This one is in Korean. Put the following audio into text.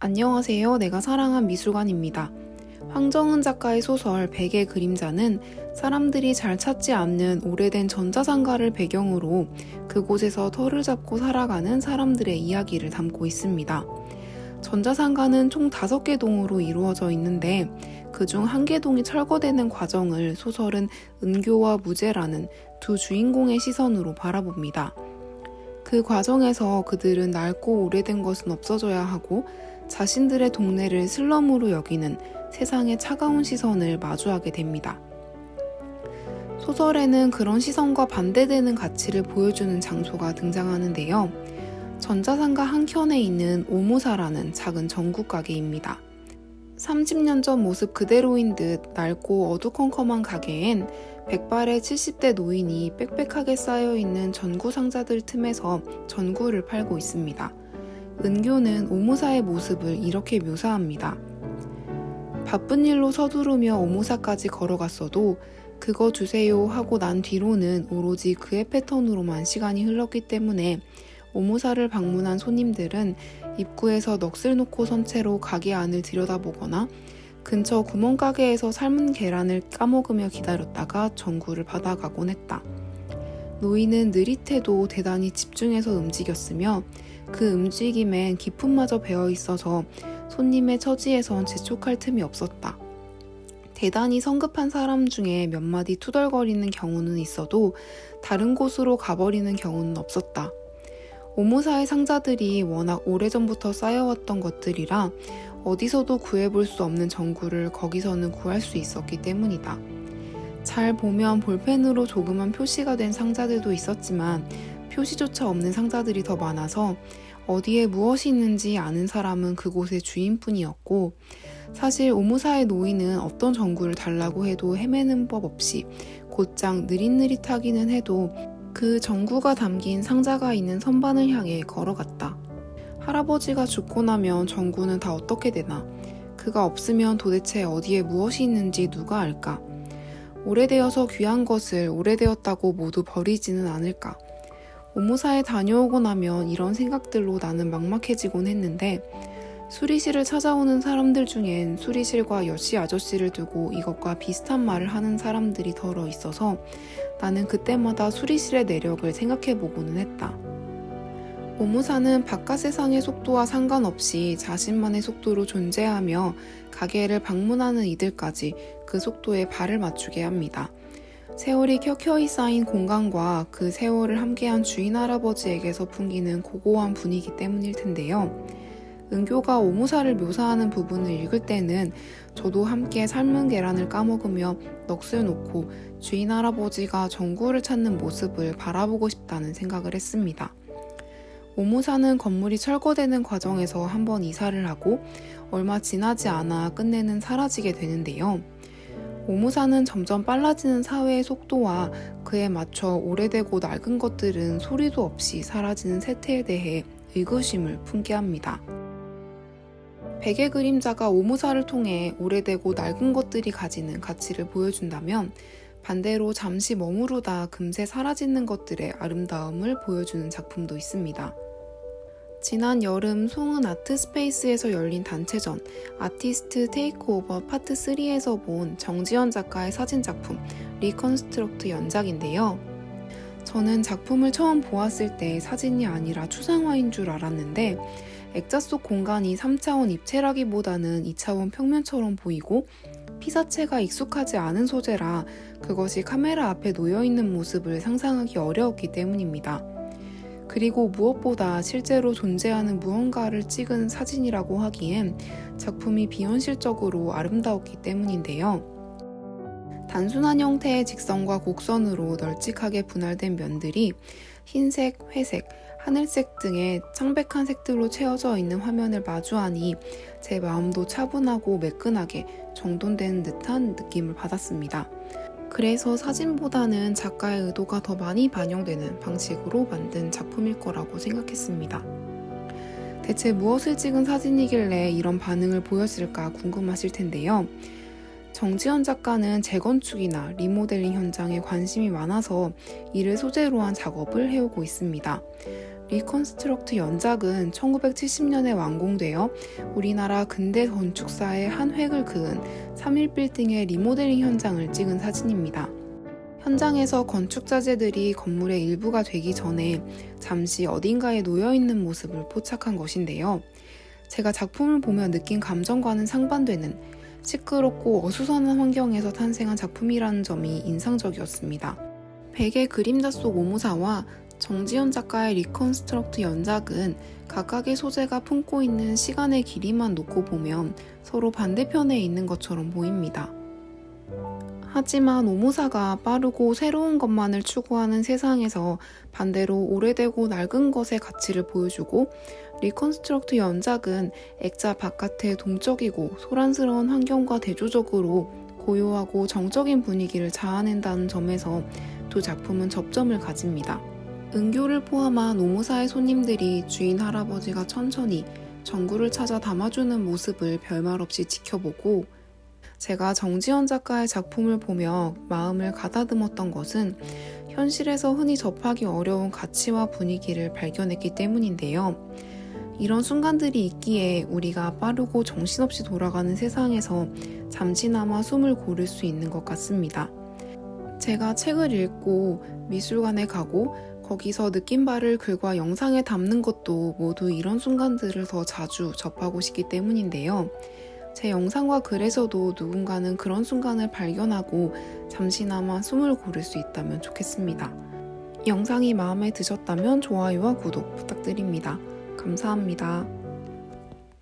안녕하세요. 내가 사랑한 미술관입니다. 황정은 작가의 소설 백의 그림자는 사람들이 잘 찾지 않는 오래된 전자상가를 배경으로 그곳에서 터를 잡고 살아가는 사람들의 이야기를 담고 있습니다. 전자상가는 총 5개 동으로 이루어져 있는데 그중 1개 동이 철거되는 과정을 소설은 은교와 무제라는 두 주인공의 시선으로 바라봅니다. 그 과정에서 그들은 낡고 오래된 것은 없어져야 하고 자신들의 동네를 슬럼으로 여기는 세상의 차가운 시선을 마주하게 됩니다. 소설에는 그런 시선과 반대되는 가치를 보여주는 장소가 등장하는데요. 전자상가 한켠에 있는 오무사라는 작은 전국 가게입니다. 30년 전 모습 그대로인 듯 낡고 어두컴컴한 가게엔 백발의 70대 노인이 빽빽하게 쌓여있는 전구 상자들 틈에서 전구를 팔고 있습니다. 은교는 오무사의 모습을 이렇게 묘사합니다. 바쁜 일로 서두르며 오무사까지 걸어갔어도 그거 주세요 하고 난 뒤로는 오로지 그의 패턴으로만 시간이 흘렀기 때문에 오무사를 방문한 손님들은 입구에서 넋을 놓고 선 채로 가게 안을 들여다보거나 근처 구멍가게에서 삶은 계란을 까먹으며 기다렸다가 전구를 받아가곤 했다. 노인은 느릿해도 대단히 집중해서 움직였으며 그 움직임엔 기품마저 배어있어서 손님의 처지에선 재촉할 틈이 없었다. 대단히 성급한 사람 중에 몇 마디 투덜거리는 경우는 있어도 다른 곳으로 가버리는 경우는 없었다. 오무사의 상자들이 워낙 오래전부터 쌓여왔던 것들이라 어디서도 구해볼 수 없는 전구를 거기서는 구할 수 있었기 때문이다. 잘 보면 볼펜으로 조그만 표시가 된 상자들도 있었지만 표시조차 없는 상자들이 더 많아서 어디에 무엇이 있는지 아는 사람은 그곳의 주인뿐이었고 사실 오무사의 노인은 어떤 전구를 달라고 해도 헤매는 법 없이 곧장 느릿느릿하기는 해도 그 전구가 담긴 상자가 있는 선반을 향해 걸어갔다. 할아버지가 죽고 나면 전구는 다 어떻게 되나? 그가 없으면 도대체 어디에 무엇이 있는지 누가 알까? 오래되어서 귀한 것을 오래되었다고 모두 버리지는 않을까? 오무사에 다녀오고 나면 이런 생각들로 나는 막막해지곤 했는데 수리실을 찾아오는 사람들 중엔 수리실과 여시 아저씨를 두고 이것과 비슷한 말을 하는 사람들이 덜어 있어서 나는 그때마다 수리실의 내력을 생각해보고는 했다. 오무사는 바깥 세상의 속도와 상관없이 자신만의 속도로 존재하며 가게를 방문하는 이들까지 그 속도에 발을 맞추게 합니다. 세월이 켜켜이 쌓인 공간과 그 세월을 함께한 주인 할아버지에게서 풍기는 고고한 분위기 때문일 텐데요. 은교가 오무사를 묘사하는 부분을 읽을 때는 저도 함께 삶은 계란을 까먹으며 넋을 놓고 주인 할아버지가 전구를 찾는 모습을 바라보고 싶다는 생각을 했습니다. 오무사는 건물이 철거되는 과정에서 한번 이사를 하고 얼마 지나지 않아 끝내는 사라지게 되는데요. 오무사는 점점 빨라지는 사회의 속도와 그에 맞춰 오래되고 낡은 것들은 소리도 없이 사라지는 세태에 대해 의구심을 품게 합니다. 백의 그림자가 오무사를 통해 오래되고 낡은 것들이 가지는 가치를 보여준다면 반대로 잠시 머무르다 금세 사라지는 것들의 아름다움을 보여주는 작품도 있습니다. 지난 여름 송은 아트스페이스에서 열린 단체전 아티스트 테이크오버 파트 3에서 본 정지연 작가의 사진작품 리컨스트럭트 연작인데요. 저는 작품을 처음 보았을 때 사진이 아니라 추상화인 줄 알았는데 액자 속 공간이 3차원 입체라기보다는 2차원 평면처럼 보이고 피사체가 익숙하지 않은 소재라 그것이 카메라 앞에 놓여있는 모습을 상상하기 어려웠기 때문입니다. 그리고 무엇보다 실제로 존재하는 무언가를 찍은 사진이라고 하기엔 작품이 비현실적으로 아름다웠기 때문인데요. 단순한 형태의 직선과 곡선으로 널찍하게 분할된 면들이 흰색, 회색, 하늘색 등의 창백한 색들로 채워져 있는 화면을 마주하니 제 마음도 차분하고 매끈하게 정돈되는 듯한 느낌을 받았습니다. 그래서 사진보다는 작가의 의도가 더 많이 반영되는 방식으로 만든 작품일 거라고 생각했습니다. 대체 무엇을 찍은 사진이길래 이런 반응을 보였을까 궁금하실 텐데요. 정지연 작가는 재건축이나 리모델링 현장에 관심이 많아서 이를 소재로 한 작업을 해오고 있습니다. 리컨스트럭트 연작은 1970년에 완공되어 우리나라 근대 건축사의 한 획을 그은 3.1빌딩의 리모델링 현장을 찍은 사진입니다. 현장에서 건축자재들이 건물의 일부가 되기 전에 잠시 어딘가에 놓여있는 모습을 포착한 것인데요. 제가 작품을 보며 느낀 감정과는 상반되는 시끄럽고 어수선한 환경에서 탄생한 작품이라는 점이 인상적이었습니다. 백의 그림자 속 오모사와 정지현 작가의 리컨스트럭트 연작은 각각의 소재가 품고 있는 시간의 길이만 놓고 보면 서로 반대편에 있는 것처럼 보입니다. 하지만 오모사가 빠르고 새로운 것만을 추구하는 세상에서 반대로 오래되고 낡은 것의 가치를 보여주고, 리컨스트럭트 연작은 액자 바깥의 동적이고 소란스러운 환경과 대조적으로 고요하고 정적인 분위기를 자아낸다는 점에서 두 작품은 접점을 가집니다. 은교를 포함한 오모사의 손님들이 주인 할아버지가 천천히 전구를 찾아 담아주는 모습을 별말 없이 지켜보고, 제가 정지현 작가의 작품을 보며 마음을 가다듬었던 것은 현실에서 흔히 접하기 어려운 가치와 분위기를 발견했기 때문인데요. 이런 순간들이 있기에 우리가 빠르고 정신없이 돌아가는 세상에서 잠시나마 숨을 고를 수 있는 것 같습니다. 제가 책을 읽고 미술관에 가고 거기서 느낀 바를 글과 영상에 담는 것도 모두 이런 순간들을 더 자주 접하고 싶기 때문인데요. 제 영상과 글에서도 누군가는 그런 순간을 발견하고 잠시나마 숨을 고를 수 있다면 좋겠습니다. 영상이 마음에 드셨다면 좋아요와 구독 부탁드립니다. 감사합니다.